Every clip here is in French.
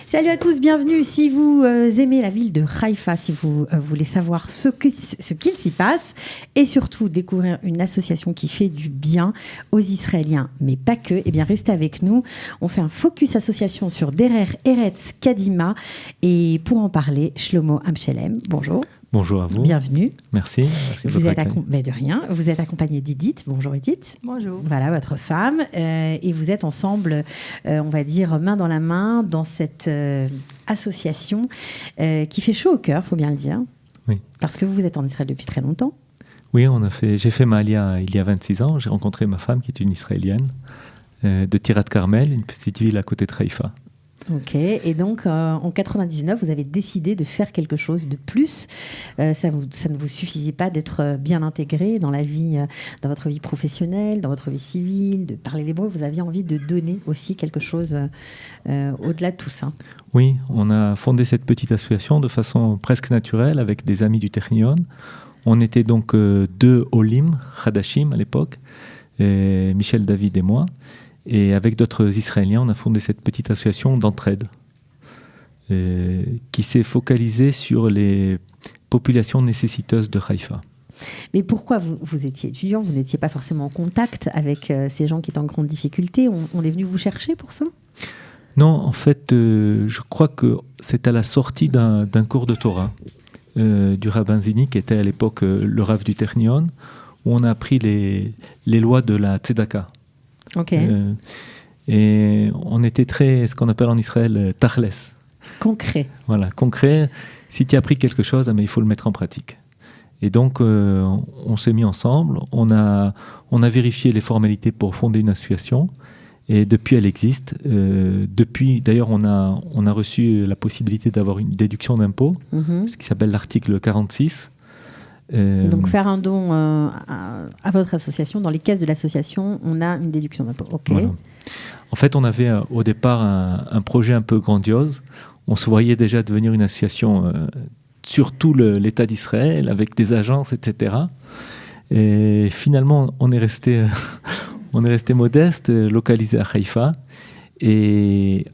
Salut à tous, bienvenue. Si vous aimez la ville de Haïfa, si vous voulez savoir ce qu'il s'y passe et surtout découvrir une association qui fait du bien aux Israéliens, mais pas que, eh bien restez avec nous. On fait un focus association sur Derer Eretz Kadima et pour en parler, Shlomo Amshelem. Bonjour. Bonjour à vous. Bienvenue. Merci de votre accueil. De rien. Vous êtes accompagnée d'Edith. Bonjour Edith. Bonjour. Voilà, votre femme. Et vous êtes ensemble, on va dire, main dans la main dans cette association qui fait chaud au cœur, il faut bien le dire. Oui. Parce que vous êtes en Israël depuis très longtemps. Oui, j'ai fait ma alia il y a 26 ans. J'ai rencontré ma femme qui est une Israélienne de Tirat Carmel, une petite ville à côté de Haïfa. Ok, et donc en 99, vous avez décidé de faire quelque chose de plus. Ça ne vous suffisait pas d'être bien intégré dans la vie, dans votre vie professionnelle, dans votre vie civile, de parler l'hébreu. Vous aviez envie de donner aussi quelque chose au-delà de tout ça. Oui, on a fondé cette petite association de façon presque naturelle avec des amis du Technion. On était donc deux Olim, Hadashim à l'époque, Michel, David et moi. Et avec d'autres Israéliens, on a fondé cette petite association d'entraide qui s'est focalisée sur les populations nécessiteuses de Haïfa. Mais pourquoi vous étiez étudiant, vous n'étiez pas forcément en contact avec ces gens qui étaient en grande difficulté? On est venu vous chercher pour ça? Non, en fait, je crois que c'est à la sortie d'un cours de Torah du rabbin Zini, qui était à l'époque le rav du Technion, où on a appris les lois de la tzedaka. Okay. Et on était très, ce qu'on appelle en Israël, tachles. Concret. Voilà, concret. Si tu as appris quelque chose, mais il faut le mettre en pratique. Et donc, on s'est mis ensemble, on a vérifié les formalités pour fonder une association. Et depuis, elle existe. D'ailleurs, on a reçu la possibilité d'avoir une déduction d'impôt, ce qui s'appelle l'article 46. Donc faire un don à votre association, dans les caisses de l'association, on a une déduction d'impôt. Okay. Voilà. En fait, on avait au départ un projet un peu grandiose. On se voyait déjà devenir une association sur tout l'État d'Israël, avec des agences, etc. Et finalement, on est resté modeste, localisé à Haïfa. Et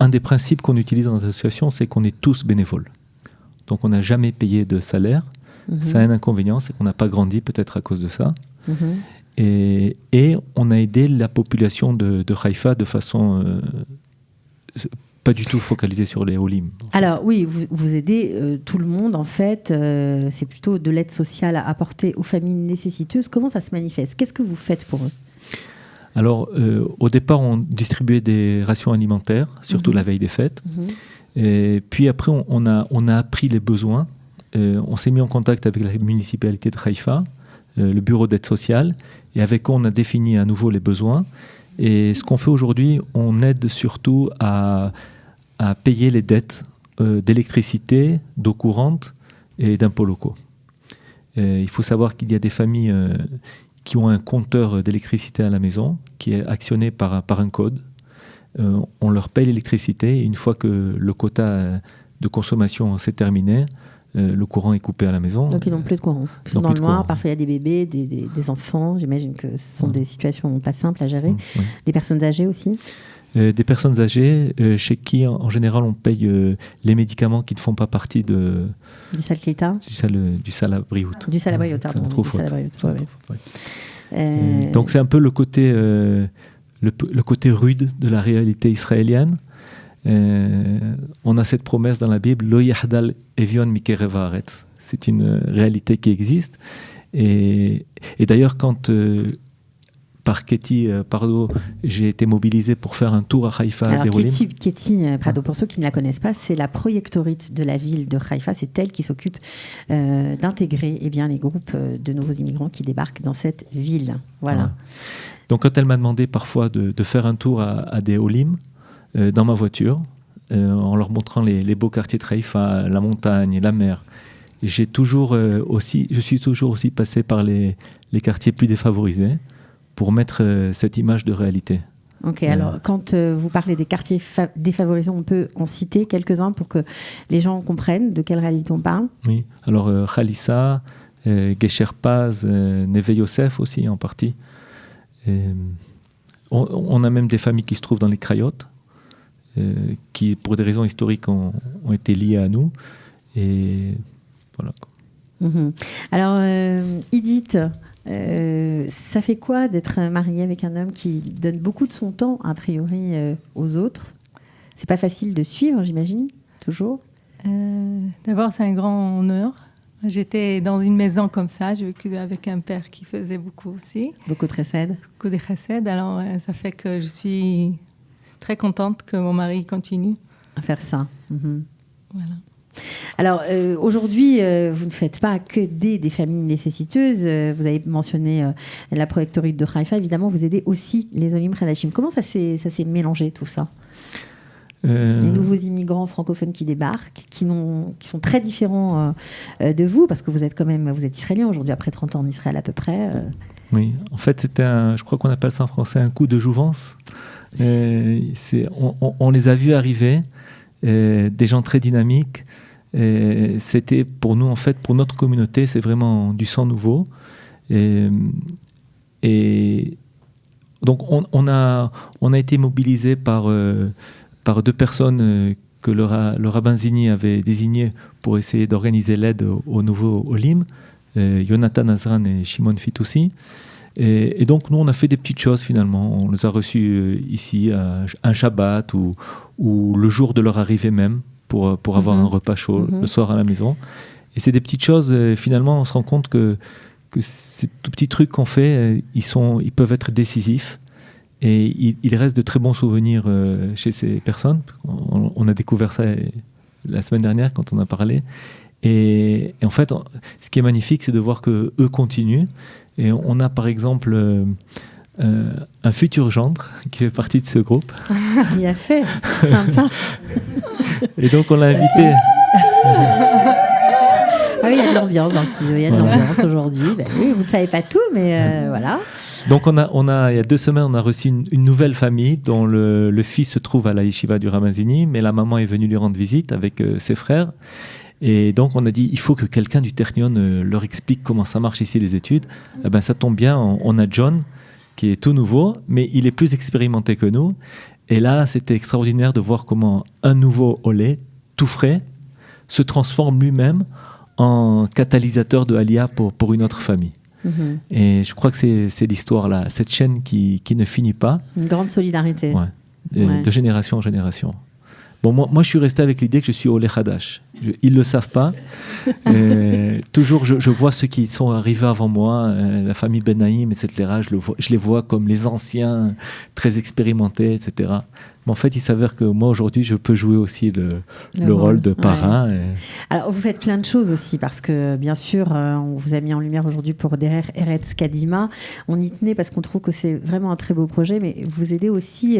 un des principes qu'on utilise dans notre association, c'est qu'on est tous bénévoles. Donc on n'a jamais payé de salaire. Ça a un inconvénient, c'est qu'on n'a pas grandi, peut-être à cause de ça. Et on a aidé la population de Haïfa de façon pas du tout focalisée sur les Olim. Alors oui, vous aidez tout le monde en fait. C'est plutôt de l'aide sociale à apporter aux familles nécessiteuses. Comment ça se manifeste? Qu'est-ce que vous faites pour eux? Alors au départ, on distribuait des rations alimentaires, surtout la veille des fêtes. Et puis après, on a appris les besoins. On s'est mis en contact avec la municipalité de Haïfa, le bureau d'aide sociale, et avec eux, on a défini à nouveau les besoins. Et ce qu'on fait aujourd'hui, on aide surtout à payer les dettes d'électricité, d'eau courante et d'impôts locaux. Il faut savoir qu'il y a des familles qui ont un compteur d'électricité à la maison, qui est actionné par un code. On leur paye l'électricité, et une fois que le quota de consommation s'est terminé, le courant est coupé à la maison. Donc ils n'ont plus de courant. Ils sont dans le noir, parfois il y a des bébés, des enfants. J'imagine que ce sont des situations pas simples à gérer. Des personnes âgées aussi. Des personnes âgées chez qui, en général, on paye les médicaments qui ne font pas partie du Sal Klita. Du Sal Abriout. Du Sal Abriout, pardon. Donc c'est un peu le côté rude de la réalité israélienne. On a cette promesse dans la Bible, Lo yahdal evion mikerev haaretz. C'est une réalité qui existe. Et d'ailleurs, quand par Ketty Pardo, j'ai été mobilisé pour faire un tour à Haïfa. Alors Ketty Pardo, pour ceux qui ne la connaissent pas, c'est la proyectorite de la ville de Haïfa. C'est elle qui s'occupe d'intégrer les groupes de nouveaux immigrants qui débarquent dans cette ville. Voilà. Donc quand elle m'a demandé parfois de faire un tour à des Olim, dans ma voiture, en leur montrant les beaux quartiers de Haïfa, la montagne, la mer. Et je suis toujours aussi passé par les quartiers plus défavorisés pour mettre cette image de réalité. Ok, alors quand vous parlez des quartiers défavorisés, on peut en citer quelques-uns pour que les gens comprennent de quelle réalité on parle? Oui, alors Khalissa, Gesher Paz, Neve Yosef aussi en partie. On a même des familles qui se trouvent dans les Krayotes. qui, pour des raisons historiques, ont été liées à nous. Et voilà. Alors, Edith, ça fait quoi d'être mariée avec un homme qui donne beaucoup de son temps, a priori, aux autres? C'est pas facile de suivre, j'imagine, toujours. D'abord, c'est un grand honneur. J'étais dans une maison comme ça. J'ai vécu avec un père qui faisait beaucoup aussi. Beaucoup de chesed. Beaucoup de chesed. Alors, ça fait que je suis très contente que mon mari continue à faire ça. Voilà. Alors, aujourd'hui, vous ne faites pas que des familles nécessiteuses. Vous avez mentionné la Projectory de Haïfa. Évidemment, vous aidez aussi les Olim Hadashim. Comment ça s'est mélangé, tout ça? Les nouveaux immigrants francophones qui débarquent, qui sont très différents de vous, parce que vous êtes israélien aujourd'hui, après 30 ans en Israël à peu près. Oui, en fait, c'était je crois qu'on appelle ça en français un coup de jouvence. On les a vus arriver, des gens très dynamiques. C'était pour nous, en fait, pour notre communauté, c'est vraiment du sang nouveau. Et donc, on a été mobilisés par deux personnes que le rabbin Zini avait désignées pour essayer d'organiser l'aide aux nouveaux Olim, Jonathan Azran et Shimon Fitoussi. Et donc, nous, on a fait des petites choses finalement. On les a reçus ici, un Shabbat ou le jour de leur arrivée même, pour avoir un repas chaud le soir à la maison. Et c'est des petites choses, finalement, on se rend compte que ces tout petits trucs qu'on fait, ils peuvent être décisifs. Et il reste de très bons souvenirs chez ces personnes. On a découvert ça la semaine dernière quand on a parlé. Et en fait, ce qui est magnifique, c'est de voir qu'eux continuent. Et on a par exemple un futur gendre qui fait partie de ce groupe. Il a fait, sympa. Et donc on l'a invité. Ah oui, il y a de l'ambiance dans le studio, il y a de l'ambiance aujourd'hui. Ben oui, vous ne savez pas tout, mais voilà. Donc il y a 2 semaines, on a reçu une nouvelle famille dont le fils se trouve à la yeshiva du Ramazini, mais la maman est venue lui rendre visite avec ses frères. Et donc on a dit, il faut que quelqu'un du Ternion leur explique comment ça marche ici les études. Eh ben, ça tombe bien, on a John qui est tout nouveau, mais il est plus expérimenté que nous. Et là, c'était extraordinaire de voir comment un nouveau Olé, tout frais, se transforme lui-même en catalyseur de Aliyah pour une autre famille. Et je crois que c'est l'histoire là, cette chaîne qui ne finit pas. Une grande solidarité. De génération en génération. Bon, moi, je suis resté avec l'idée que je suis Olé Hadash. Ils ne le savent pas. Toujours, je vois ceux qui sont arrivés avant moi, la famille Benaïm, etc. Je les vois comme les anciens, très expérimentés, etc. Mais en fait, il s'avère que moi, aujourd'hui, je peux jouer aussi le rôle de parrain. Ouais. Alors, vous faites plein de choses aussi, parce que, bien sûr, on vous a mis en lumière aujourd'hui pour Derer Eretz Kadima. On y tenait parce qu'on trouve que c'est vraiment un très beau projet, mais vous aidez aussi,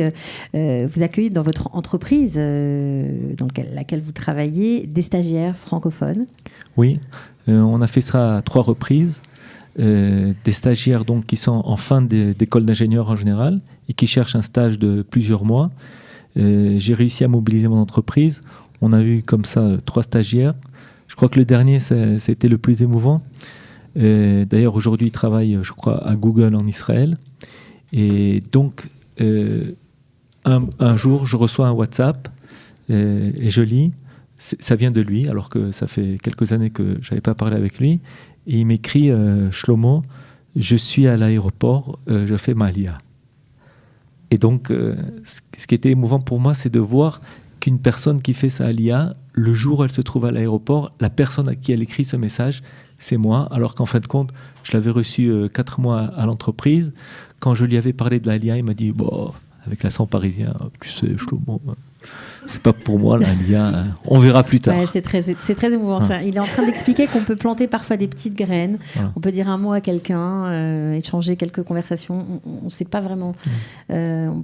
vous accueillez dans votre entreprise dans laquelle vous travaillez, des stagiaires francophones. Oui, on a fait ça à 3 reprises. Des stagiaires donc, qui sont en fin d'école d'ingénieur en général et qui cherchent un stage de plusieurs mois. J'ai réussi à mobiliser mon entreprise. On a eu comme ça 3 stagiaires. Je crois que le dernier, c'était le plus émouvant. D'ailleurs, aujourd'hui, il travaille, je crois, à Google en Israël. Et donc, un jour, je reçois un WhatsApp et je lis. Ça vient de lui, alors que ça fait quelques années que je n'avais pas parlé avec lui. Et il m'écrit, Shlomo, je suis à l'aéroport, je fais ma Aliyah. Et donc, ce qui était émouvant pour moi, c'est de voir qu'une personne qui fait sa Aliyah, le jour où elle se trouve à l'aéroport, la personne à qui elle écrit ce message, c'est moi, alors qu'en fin de compte, je l'avais reçu 4 mois à l'entreprise. Quand je lui avais parlé de la Aliyah, il m'a dit, bon, avec l'accent parisien, tu sais, Shlomo, c'est pas pour moi l'Aliyah, on verra plus tard. Ouais, c'est très émouvant. Ça. Il est en train d'expliquer qu'on peut planter parfois des petites graines, on peut dire un mot à quelqu'un, échanger quelques conversations, on ne sait pas vraiment.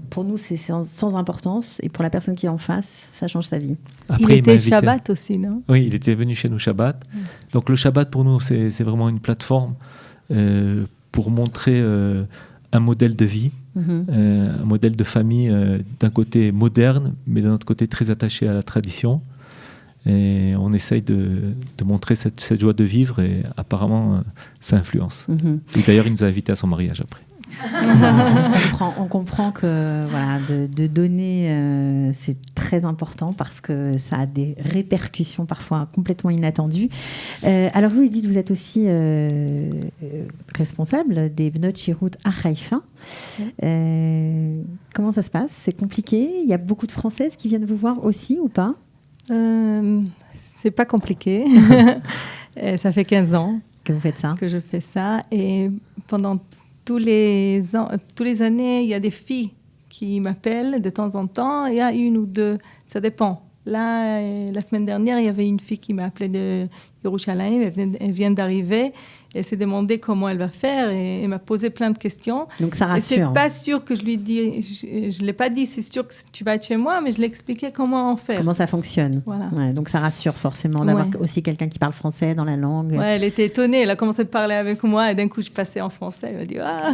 Pour nous, c'est sans importance, et pour la personne qui est en face, ça change sa vie. Après, il était Shabbat aussi, non? Oui, il était venu chez nous Shabbat. Donc le Shabbat, pour nous, c'est vraiment une plateforme pour montrer un modèle de vie. Un modèle de famille d'un côté moderne, mais d'un autre côté très attaché à la tradition. Et on essaye de montrer cette joie de vivre, et apparemment, ça influence. Et d'ailleurs, il nous a invités à son mariage après. On comprend que voilà, de donner, c'est très important parce que ça a des répercussions parfois complètement inattendues. Alors vous dites que vous êtes aussi responsable des Bnot Shirut à Haïfa. Comment ça se passe? C'est compliqué? Il y a beaucoup de Françaises qui viennent vous voir aussi ou pas? C'est pas compliqué. Ça fait 15 ans que vous faites ça. Que je fais ça. Et pendant tous les années, il y a des filles qui m'appellent de temps en temps. Il y a une ou deux, ça dépend. Là, la semaine dernière, il y avait une fille qui m'a appelée de Yerushalayim. Elle vient d'arriver. Elle s'est demandé comment elle va faire et elle m'a posé plein de questions. Donc ça rassure. Et c'est pas sûr que je lui dis, je l'ai pas dit, c'est sûr que tu vas être chez moi, mais je l'ai expliqué comment en faire. Comment ça fonctionne. Voilà. Ouais, donc ça rassure forcément d'avoir aussi quelqu'un qui parle français dans la langue. Ouais, elle était étonnée. Elle a commencé à parler avec moi et d'un coup je passais en français. Elle m'a dit ah.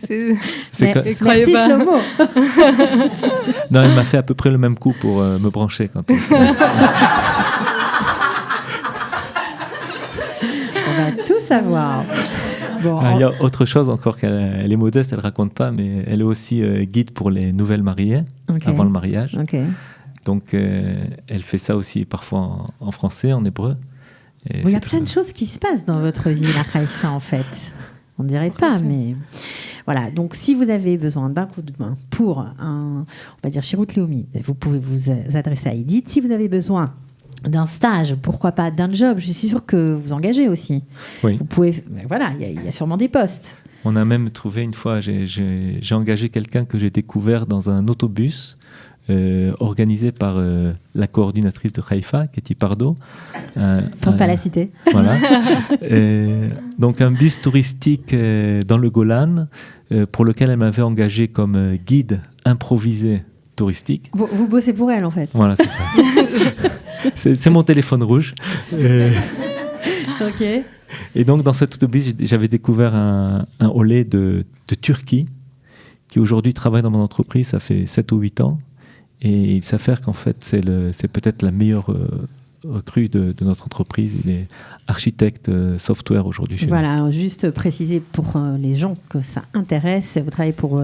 Merci Shlomo. Non, elle m'a fait à peu près le même coup pour me brancher quand on va tout savoir. Bon, il y a autre chose encore qu'elle est modeste, elle raconte pas, mais elle est aussi guide pour les nouvelles mariées avant le mariage. Okay. Donc elle fait ça aussi parfois en français, en hébreu. Il y a plein de choses qui se passent dans votre vie, la Haïfa, en fait. On ne dirait pas, mais voilà. Donc, si vous avez besoin d'un coup de main pour on va dire Shirut Leumi, vous pouvez vous adresser à Edith. Si vous avez besoin d'un stage, pourquoi pas d'un job, je suis sûre que vous engagez aussi. Oui. Vous pouvez, voilà, il y a sûrement des postes. On a même trouvé une fois, j'ai engagé quelqu'un que j'ai découvert dans un autobus organisé par la coordinatrice de Haïfa, Katie Pardo. Pour ne pas la citer. Voilà. Donc un bus touristique dans le Golan pour lequel elle m'avait engagé comme guide improvisé touristique. Vous bossez pour elle en fait. Voilà, c'est ça. c'est mon téléphone rouge. Ok. Et donc dans cet autobus, j'avais découvert un olé de Turquie qui aujourd'hui travaille dans mon entreprise, ça fait 7 ou 8 ans. Et il s'avère qu'en fait, c'est peut-être la meilleure recrue de notre entreprise. Il est architecte software aujourd'hui chez nous. Voilà, juste préciser pour les gens que ça intéresse, vous travaillez pour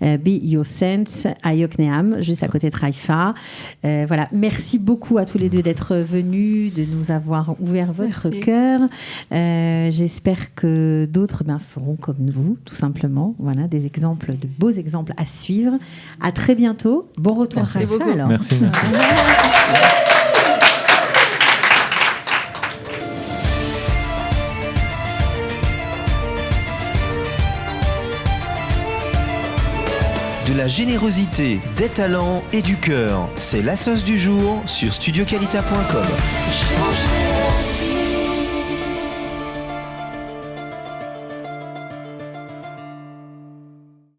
BioSense à Yokneam, juste à côté de Haïfa. Voilà, merci beaucoup à tous les deux d'être venus, de nous avoir ouvert votre cœur. J'espère que d'autres feront comme vous, tout simplement. Voilà, des exemples, de beaux exemples à suivre. À très bientôt. Bon retour à Haïfa. Alors. Merci. De la générosité, des talents et du cœur. C'est la sauce du jour sur studioqualita.com.